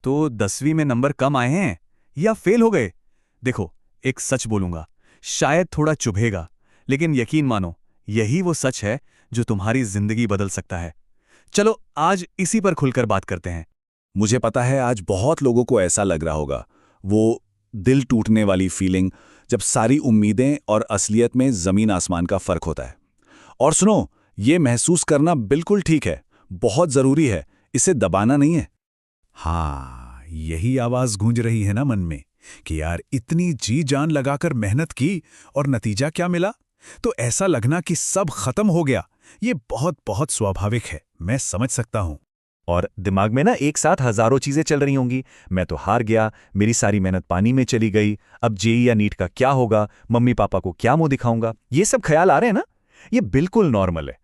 तो 10वीं में नंबर कम आए हैं या फेल हो गए? देखो, एक सच बोलूंगा, शायद थोड़ा चुभेगा, लेकिन यकीन मानो, यही वो सच है जो तुम्हारी जिंदगी बदल सकता है। चलो आज इसी पर खुलकर बात करते हैं। मुझे पता है आज बहुत लोगों को ऐसा लग रहा होगा, वो दिल टूटने वाली फीलिंग जब सारी उम्मीदें और असलियत में ज़मीन आसमान का फ़र्क होता है। और सुनो, ये महसूस करना बिल्कुल ठीक है, बहुत ज़रूरी है, इसे दबाना नहीं है। हाँ, यही आवाज गूंज रही है ना मन में कि यार इतनी जी जान लगाकर मेहनत की और नतीजा क्या मिला। तो ऐसा लगना कि सब खत्म हो गया, ये बहुत बहुत स्वाभाविक है, मैं समझ सकता हूं। और दिमाग में ना एक साथ हजारों चीजें चल रही होंगी। मैं तो हार गया, मेरी सारी मेहनत पानी में चली गई, अब जेई या नीट का क्या होगा, मम्मी पापा को क्या मुंह दिखाऊंगा, ये सब ख्याल आ रहे हैं ना। ये बिल्कुल नॉर्मल है।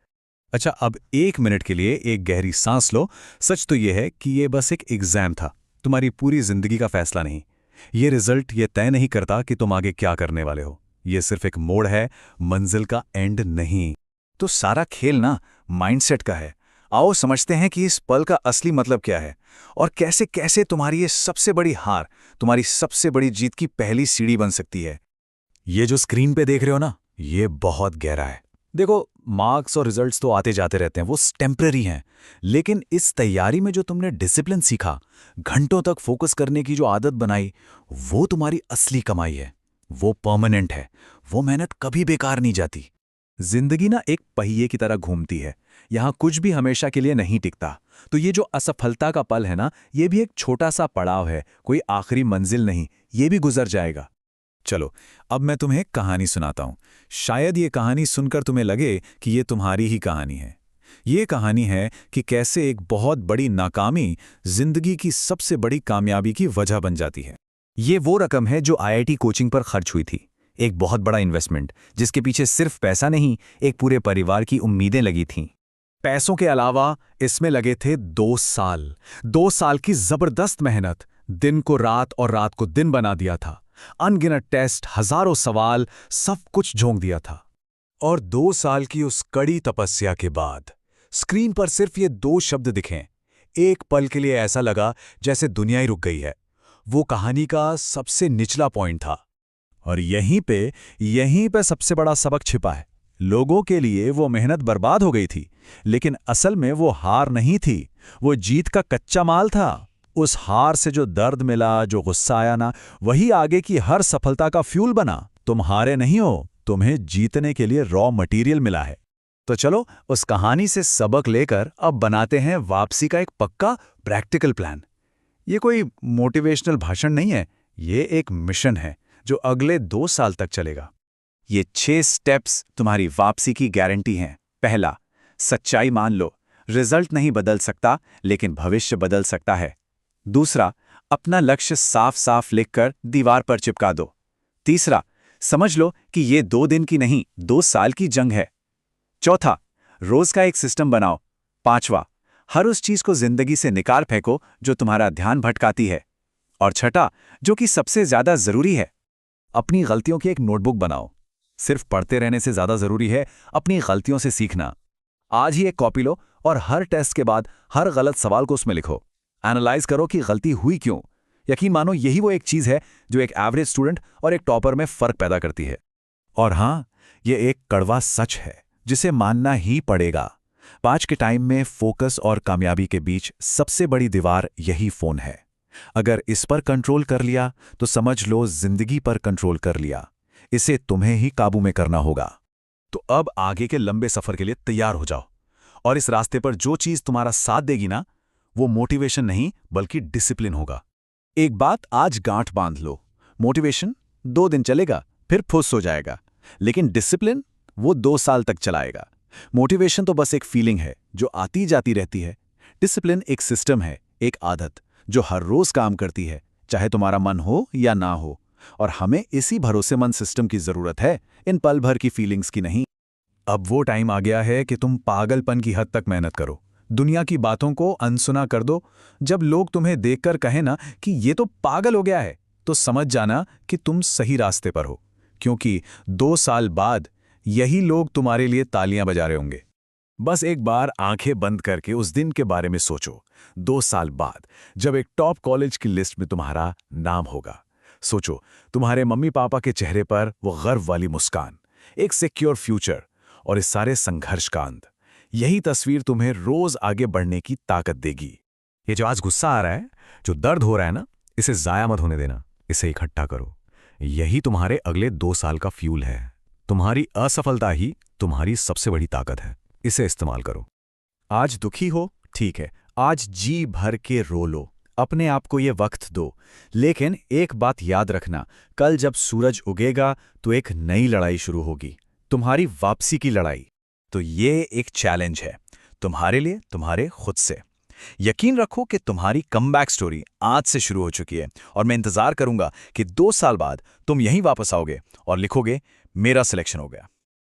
अच्छा, अब 1 मिनट के लिए एक गहरी सांस लो। सच तो यह है कि ये बस एक एग्जाम था, तुम्हारी पूरी जिंदगी का फैसला नहीं। ये रिजल्ट ये तय नहीं करता कि तुम आगे क्या करने वाले हो। ये सिर्फ एक मोड़ है, मंजिल का एंड नहीं। तो सारा खेल ना माइंडसेट का है। आओ समझते हैं कि इस पल का असली मतलब क्या है और कैसे कैसे तुम्हारी ये सबसे बड़ी हार तुम्हारी सबसे बड़ी जीत की पहली सीढ़ी बन सकती है। ये जो स्क्रीन पे देख रहे हो ना, ये बहुत गहरा है। देखो, मार्क्स और रिजल्ट्स तो आते जाते रहते हैं, वो टेम्पररी हैं। लेकिन इस तैयारी में जो तुमने डिसिप्लिन सीखा, घंटों तक फोकस करने की जो आदत बनाई, वो तुम्हारी असली कमाई है। वो परमानेंट है, वो मेहनत कभी बेकार नहीं जाती। जिंदगी ना एक पहिए की तरह घूमती है, यहां कुछ भी हमेशा के लिए नहीं टिकता। तो ये जो असफलता का पल है ना, ये भी एक छोटा सा पड़ाव है, कोई आखिरी मंजिल नहीं, ये भी गुजर जाएगा। चलो, अब मैं तुम्हें एक कहानी सुनाता हूं। शायद ये कहानी सुनकर तुम्हें लगे कि ये तुम्हारी ही कहानी है। ये कहानी है कि कैसे एक बहुत बड़ी नाकामी जिंदगी की सबसे बड़ी कामयाबी की वजह बन जाती है। ये वो रकम है जो आईआईटी कोचिंग पर खर्च हुई थी। एक बहुत बड़ा इन्वेस्टमेंट जिसके पीछे सिर्फ पैसा नहीं, एक पूरे परिवार की उम्मीदें लगी थीं। पैसों के अलावा इसमें लगे थे 2 साल। 2 साल की जबरदस्त मेहनत, दिन को रात और रात को दिन बना दिया था। अनगिनत टेस्ट, हजारों सवाल, सब कुछ झोंक दिया था। और 2 साल की उस कड़ी तपस्या के बाद स्क्रीन पर सिर्फ ये 2 शब्द दिखें। एक पल के लिए ऐसा लगा जैसे दुनिया ही रुक गई है। वो कहानी का सबसे निचला पॉइंट था। और यहीं पे सबसे बड़ा सबक छिपा है। लोगों के लिए वो मेहनत बर्बाद हो गई थी, लेकिन असल में वो हार नहीं थी, वो जीत का कच्चा माल था। उस हार से जो दर्द मिला, जो गुस्सा आया ना, वही आगे की हर सफलता का फ्यूल बना। तुम हारे नहीं हो, तुम्हें जीतने के लिए रॉ मटेरियल मिला है। तो चलो उस कहानी से सबक लेकर अब बनाते हैं वापसी का एक पक्का प्रैक्टिकल प्लान। ये कोई मोटिवेशनल भाषण नहीं है, ये एक मिशन है जो अगले 2 साल तक चलेगा। ये 6 स्टेप्स तुम्हारी वापसी की गारंटी हैं। पहला, सच्चाई मान लो, रिजल्ट नहीं बदल सकता लेकिन भविष्य बदल सकता है। दूसरा, अपना लक्ष्य साफ साफ लिखकर दीवार पर चिपका दो। तीसरा, समझ लो कि ये 2 दिन की नहीं, 2 साल की जंग है। चौथा, रोज का एक सिस्टम बनाओ। पांचवा, हर उस चीज को जिंदगी से निकाल फेंको जो तुम्हारा ध्यान भटकाती है। और छठा, जो कि सबसे ज्यादा जरूरी है, अपनी गलतियों की एक नोटबुक बनाओ। सिर्फ पढ़ते रहने से ज्यादा जरूरी है अपनी गलतियों से सीखना। आज ही एक कॉपी लो और हर टेस्ट के बाद हर गलत सवाल को उसमें लिखो। एनालाइज करो कि गलती हुई क्यों। यकीन मानो, यही वो एक चीज है जो एक एवरेज स्टूडेंट और एक टॉपर में फर्क पैदा करती है। और हाँ, ये एक कड़वा सच है जिसे मानना ही पड़ेगा। आज के टाइम में फोकस और कामयाबी के बीच सबसे बड़ी दीवार यही फोन है। अगर इस पर कंट्रोल कर लिया तो समझ लो जिंदगी पर कंट्रोल कर लिया। इसे तुम्हें ही काबू में करना होगा। तो अब आगे के लंबे सफर के लिए तैयार हो जाओ। और इस रास्ते पर जो चीज तुम्हारा साथ देगी ना, वो मोटिवेशन नहीं बल्कि डिसिप्लिन होगा। एक बात आज गांठ बांध लो, मोटिवेशन 2 दिन चलेगा फिर फुस हो जाएगा, लेकिन डिसिप्लिन वो 2 साल तक चलाएगा। मोटिवेशन तो बस एक फीलिंग है जो आती जाती रहती है। डिसिप्लिन एक सिस्टम है, एक आदत जो हर रोज काम करती है, चाहे तुम्हारा मन हो या ना हो। और हमें इसी भरोसेमंद सिस्टम की जरूरत है, इन पल भर की फीलिंग्स की नहीं। अब वो टाइम आ गया है कि तुम पागलपन की हद तक मेहनत करो। दुनिया की बातों को अनसुना कर दो। जब लोग तुम्हें देखकर कहें ना कि ये तो पागल हो गया है, तो समझ जाना कि तुम सही रास्ते पर हो। क्योंकि 2 साल बाद यही लोग तुम्हारे लिए तालियां बजा रहे होंगे। बस एक बार आंखें बंद करके उस दिन के बारे में सोचो, 2 साल बाद, जब एक टॉप कॉलेज की लिस्ट में तुम्हारा नाम होगा। सोचो, तुम्हारे मम्मी पापा के चेहरे पर वो गर्व वाली मुस्कान, एक सिक्योर फ्यूचर और इस सारे संघर्ष का अंत। यही तस्वीर तुम्हें रोज आगे बढ़ने की ताकत देगी। ये जो आज गुस्सा आ रहा है, जो दर्द हो रहा है ना, इसे जाया मत होने देना, इसे इकट्ठा करो। यही तुम्हारे अगले 2 साल का फ्यूल है। तुम्हारी असफलता ही तुम्हारी सबसे बड़ी ताकत है, इसे इस्तेमाल करो। आज दुखी हो, ठीक है, आज जी भर के रो लो, अपने आप को ये वक्त दो। लेकिन एक बात याद रखना, कल जब सूरज उगेगा तो एक नई लड़ाई शुरू होगी, तुम्हारी वापसी की लड़ाई। तो ये एक चैलेंज है तुम्हारे लिए, तुम्हारे खुद से। यकीन रखो कि तुम्हारी कमबैक स्टोरी आज से शुरू हो चुकी है और मैं इंतजार करूंगा कि 2 साल बाद तुम यहीं वापस आओगे और लिखोगे, मेरा सिलेक्शन हो गया।